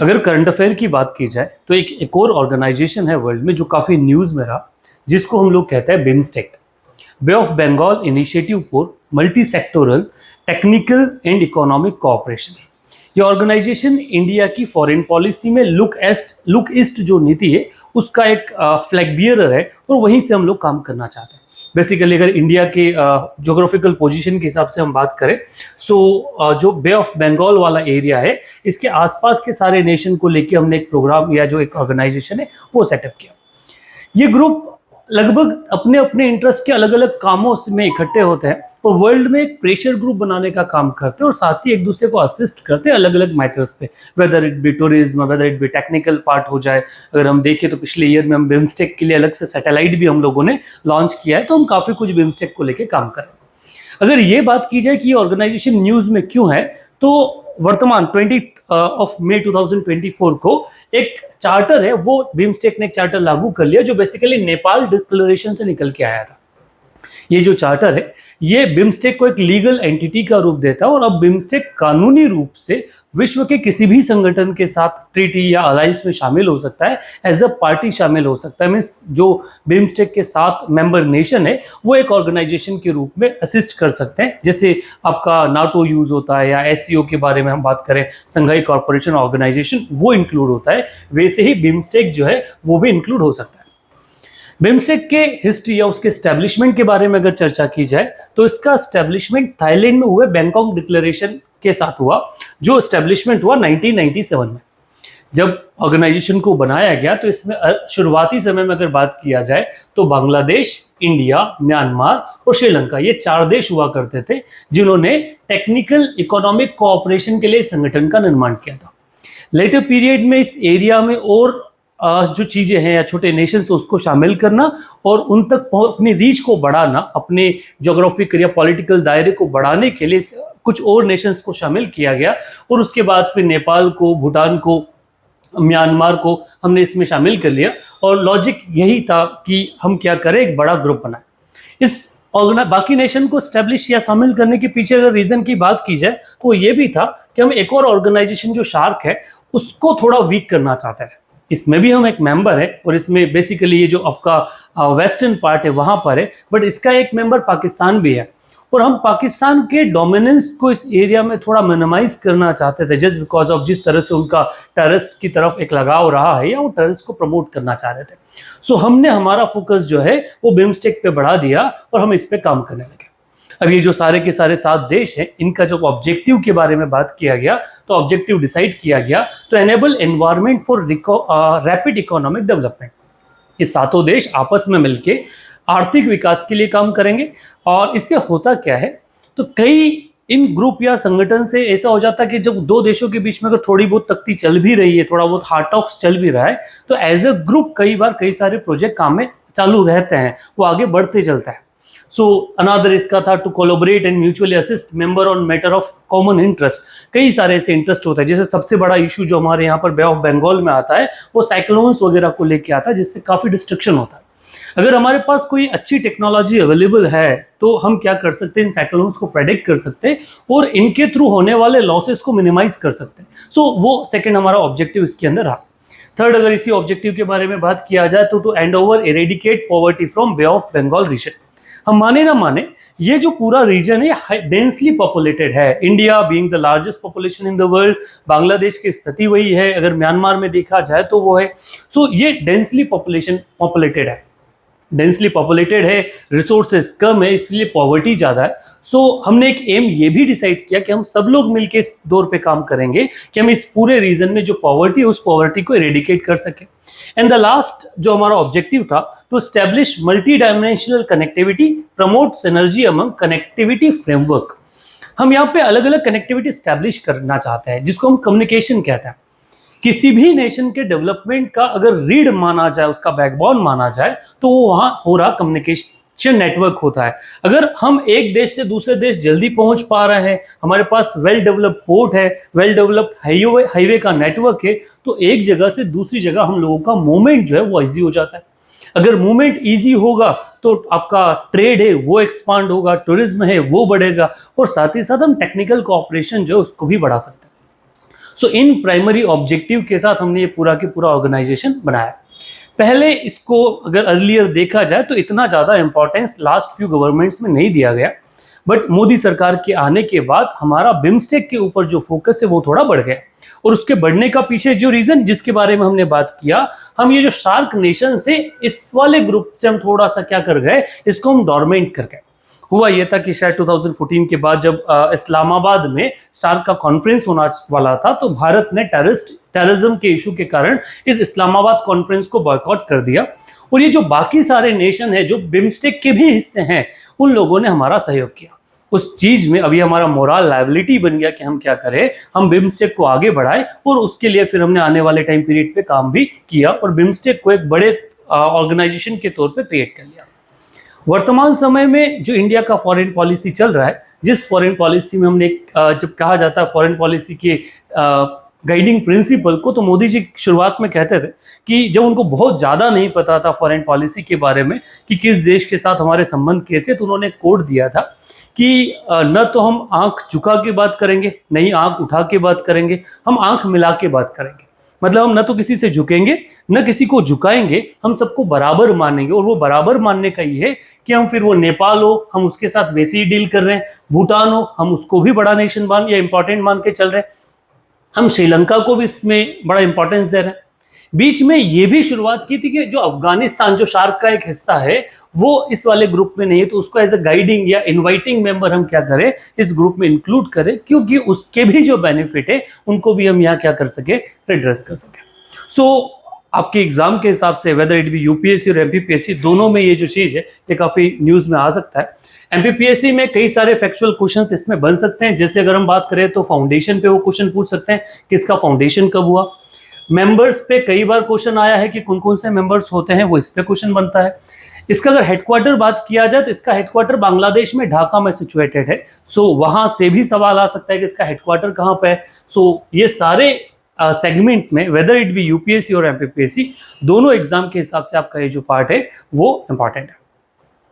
अगर current affair की बात की जाए तो एक और ऑर्गेनाइजेशन है वर्ल्ड में जो काफ़ी न्यूज़ में रहा, जिसको हम लोग कहते हैं BIMSTEC, bay of Bengal initiative for multi sectoral technical and economic cooperation. ये ऑर्गेनाइजेशन इंडिया की फॉरेन पॉलिसी में लुक ईस्ट जो नीति है उसका एक फ्लैग बियरर है और वहीं से हम लोग काम करना चाहते हैं। बेसिकली अगर इंडिया के ज्योग्राफिकल पोजीशन के हिसाब से हम बात करें, जो बे ऑफ बंगाल वाला एरिया है इसके आसपास के सारे नेशन को लेके हमने एक प्रोग्राम या जो एक ऑर्गेनाइजेशन है वो सेटअप किया। ये ग्रुप लगभग अपने अपने इंटरेस्ट के अलग अलग कामों में इकट्ठे होते हैं और वर्ल्ड में एक प्रेशर ग्रुप बनाने का काम करते हैं और साथ ही एक दूसरे को असिस्ट करते हैं अलग अलग मैटर्स पे, whether it be tourism, whether it be technical part हो जाए। अगर हम देखें तो पिछले ईयर में हम बिम्स्टेक के लिए अलग से सैटेलाइट भी हम लोगों ने लॉन्च किया है, तो हम काफ़ी कुछ बिम्स्टेक को लेकर काम कर रहे हैं। अगर ये बात की जाए कि ये ऑर्गेनाइजेशन न्यूज़ में क्यों है, तो वर्तमान 20 मई 2024 को एक चार्टर है वो बिम्स्टेक ने एक चार्टर लागू कर लिया जो बेसिकली नेपाल डिक्लेरेशन से निकल के आया था। ये जो चार्टर है ये बिम्स्टेक को एक लीगल एंटिटी का रूप देता है और अब बिम्स्टेक कानूनी रूप से विश्व के किसी भी संगठन के साथ ट्रीटी या अलायंस में शामिल हो सकता है, एज अ पार्टी शामिल हो सकता है। मीन्स जो बिम्स्टेक के 7 मेंबर नेशन है वो एक ऑर्गेनाइजेशन के रूप में असिस्ट कर सकते हैं। जैसे आपका नाटो यूज होता है या एससीओ के बारे में हम बात करें, संघाई कॉर्पोरेशन ऑर्गेनाइजेशन, वो इंक्लूड होता है, वैसे ही बिम्स्टेक जो है वो भी इंक्लूड हो सकता है। बिम्स्टेक के हिस्ट्री या उसके एस्टेब्लिशमेंट के बारे में अगर चर्चा की जाए तो इसका एस्टेब्लिशमेंट थाईलैंड में हुए बैंकॉक डिक्लेरेशन के साथ हुआ, जो एस्टेब्लिशमेंट हुआ 1997 में। जब ऑर्गेनाइजेशन को बनाया गया तो इसमें शुरुआती समय में अगर बात किया जाए तो बांग्लादेश, इंडिया, म्यांमार और श्रीलंका, ये 4 देश हुआ करते थे जिन्होंने टेक्निकल इकोनॉमिक कोऑपरेशन के लिए संगठन का निर्माण किया था। लेटर पीरियड में इस एरिया में और जो चीज़ें हैं या छोटे नेशंस उसको शामिल करना और उन तक अपनी रीच को बढ़ाना, अपने जोग्राफिकल या पॉलिटिकल दायरे को बढ़ाने के लिए कुछ और नेशंस को शामिल किया गया और उसके बाद फिर नेपाल को, भूटान को, म्यांमार को हमने इसमें शामिल कर लिया और लॉजिक यही था कि हम क्या करें, एक बड़ा ग्रुप बनाए। इस बाकी नेशन को स्टैब्लिश या शामिल करने के पीछे अगर रीजन की बात की जाए तो ये भी था कि हम एक और ऑर्गेनाइजेशन जो शार्क है उसको थोड़ा वीक करना चाहते हैं। इसमें भी हम एक मेंबर है और इसमें बेसिकली ये जो आपका वेस्टर्न पार्ट है वहां पर है, बट इसका एक मेंबर पाकिस्तान भी है और हम पाकिस्तान के डोमिनेंस को इस एरिया में थोड़ा मिनिमाइज करना चाहते थे, जस्ट बिकॉज ऑफ जिस तरह से उनका टेररिस्ट की तरफ एक लगाव रहा है या वो टेररिस्ट को प्रमोट करना चाह रहे थे। सो हमने हमारा फोकस जो है वो बिम्स्टेक पे बढ़ा दिया और हम इस पे काम करने लगे। अब ये जो सारे के सारे 7 देश हैं, इनका जब ऑब्जेक्टिव के बारे में बात किया गया तो ऑब्जेक्टिव डिसाइड किया गया तो enable environment for rapid economic development. ये 7 देश आपस में मिलके आर्थिक विकास के लिए काम करेंगे। और इससे होता क्या है, तो कई इन ग्रुप या संगठन से ऐसा हो जाता है कि जब 2 देशों के बीच में अगर थोड़ी बहुत तख्ती चल भी रही है, थोड़ा बहुत हार्ड टॉक्स चल भी रहा है, तो एज अ ग्रुप कई बार कई सारे प्रोजेक्ट काम में चालू रहते हैं, वो आगे बढ़ते चलता है। सो अनदर इसका था to collaborate and mutually assist member on matter of common interest. कई सारे ऐसे इंटरेस्ट होता है, जैसे सबसे बड़ा इशू जो हमारे यहाँ पर बे ऑफ बंगाल में आता है वो साइक्लोन्स वगैरह को लेके आता है, जिससे काफ़ी डिस्ट्रक्शन होता है। अगर हमारे पास कोई अच्छी टेक्नोलॉजी अवेलेबल है तो हम क्या कर सकते हैं, इन साइक्लोन्स को प्रेडिक्ट कर सकते हैं और इनके थ्रू होने वाले लॉसेस को मिनिमाइज कर सकते हैं। सो वो सेकेंड हमारा ऑब्जेक्टिव इसके अंदर रहा। थर्ड, अगर इसी ऑब्जेक्टिव के बारे में बात किया जाए तो to end over eradicate poverty from Bay of Bengal region. हम माने ना माने, ये जो पूरा रीजन है डेंसली पॉपुलेटेड है। India being the largest population in the world, Bangladesh की स्थिति वही है, अगर म्यांमार में देखा जाए तो वो है। सो ये डेंसली पॉपुलेटेड है, डेंसली पॉपुलेटेड है, रिसोर्सेज कम है, इसलिए पॉवर्टी ज़्यादा है। सो हमने एक एम ये भी डिसाइड किया कि हम सब लोग मिलकर इस दौर पे काम करेंगे कि हम इस पूरे रीजन में जो पॉवर्टी है उस पॉवर्टी को इरेडिकेट कर सकें। एंड द लास्ट जो हमारा ऑब्जेक्टिव था, to establish multi dimensional connectivity, promote synergy among connectivity framework. हम यहाँ पे अलग अलग कनेक्टिविटी स्टैब्लिश करना चाहते हैं जिसको हम कम्युनिकेशन कहते हैं। किसी भी नेशन के डेवलपमेंट का अगर रीढ़ माना जाए, उसका बैकबोन माना जाए, तो वो वहाँ हो रहा कम्युनिकेशन नेटवर्क होता है। अगर हम एक देश से दूसरे देश जल्दी पहुंच पा रहे हैं, हमारे पास वेल डेवलप्ड पोर्ट है, वेल डेवलप्ड हाईवे का नेटवर्क है, तो एक जगह से दूसरी जगह हम लोगों का मूवमेंट जो है वो ईजी हो जाता है। अगर मूवमेंट ईजी होगा तो आपका ट्रेड है वो एक्सपांड होगा, टूरिज्म है वो बढ़ेगा और साथ ही साथ हम टेक्निकल कोऑपरेशन जो है उसको भी बढ़ा सकते हैं। सो इन प्राइमरी ऑब्जेक्टिव के साथ हमने ये पूरा के पूरा ऑर्गेनाइजेशन बनाया। पहले इसको अगर अर्लियर देखा जाए तो इतना ज़्यादा इंपॉर्टेंस लास्ट फ्यू गवर्नमेंट्स में नहीं दिया गया, बट मोदी सरकार के आने के बाद हमारा बिम्स्टेक के ऊपर जो फोकस है वो थोड़ा बढ़ गया। और उसके बढ़ने का पीछे जो रीजन जिसके बारे में हमने बात किया, हम ये जो शार्क नेशन से इस वाले ग्रुप से हम थोड़ा सा क्या कर गए, इसको हम डोरमेंट कर गए। हुआ ये था कि शायद 2014 के बाद जब इस्लामाबाद में शार्क का कॉन्फ्रेंस होना वाला था, तो भारत ने टेररिज्म के इशू के कारण इस इस्लामाबाद कॉन्फ्रेंस को बॉयकॉट कर दिया। और ये जो बाकी सारे नेशन है जो बिम्स्टेक के भी हिस्से हैं, उन लोगों ने हमारा सहयोग किया उस चीज में। अभी हमारा मोरल लायबिलिटी बन गया कि हम क्या करें, हम बिम्स्टेक को आगे बढ़ाएं। और उसके लिए फिर हमने आने वाले टाइम पीरियड पे काम भी किया और बिम्स्टेक को एक बड़े ऑर्गेनाइजेशन के तौर पे क्रिएट कर लिया। वर्तमान समय में जो इंडिया का फॉरेन पॉलिसी चल रहा है, जिस फॉरेन पॉलिसी में हमने जब कहा जाता है फॉरेन पॉलिसी के गाइडिंग प्रिंसिपल को, तो मोदी जी शुरुआत में कहते थे कि जब उनको बहुत ज़्यादा नहीं पता था फॉरेन पॉलिसी के बारे में कि किस देश के साथ हमारे संबंध कैसे, तो उन्होंने कोड दिया था कि न तो हम आंख झुका के बात करेंगे, नहीं आंख उठा के बात करेंगे, हम आंख मिला के बात करेंगे। मतलब हम न तो किसी से झुकेंगे न किसी को झुकाएंगे, हम सबको बराबर मानेंगे। और वो बराबर मानने का ये है कि हम फिर वो नेपाल हो, हम उसके साथ वैसे ही डील कर रहे हैं, भूटान हो, हम उसको भी बड़ा नेशन मान या इंपॉर्टेंट मान के चल रहे हैं, हम श्रीलंका को भी इसमें बड़ा इंपॉर्टेंस दे रहे हैं। बीच में ये भी शुरुआत की थी कि जो अफगानिस्तान जो शार्क का एक हिस्सा है वो इस वाले ग्रुप में नहीं है, तो उसको एज अ गाइडिंग या इनवाइटिंग मेंबर हम क्या करें, इस ग्रुप में इंक्लूड करें, क्योंकि उसके भी जो बेनिफिट है उनको भी हम यहाँ क्या कर सके, एड्रेस कर सके। सो आपके एग्जाम के हिसाब से वेदर इट बी यूपीएससी और एमपीपीएससी, दोनों में ये जो चीज है ये काफी न्यूज में आ सकता है। एमपीपीएससी में कई सारे फैक्चुअल क्वेश्चंस इसमें बन सकते हैं। जैसे अगर हम बात करें तो फाउंडेशन पे वो क्वेश्चन पूछ सकते हैं, किसका फाउंडेशन कब हुआ। मेंबर्स पे कई बार क्वेश्चन आया है कि कौन कौन से मेंबर्स होते हैं, वो इस पे क्वेश्चन बनता है। इसका अगर हेडक्वार्टर बात किया जाए तो इसका हेडक्वार्टर बांग्लादेश में ढाका में सिचुएटेड है। सो वहां से भी सवाल आ सकता है कि इसका हेडक्वार्टर कहाँ पे है। सो ये सारे सेगमेंट में वेदर इट बी यूपीएससी और एमपीपीएससी, दोनों एग्जाम के हिसाब से आपका ये जो पार्ट है वो इंपॉर्टेंट है।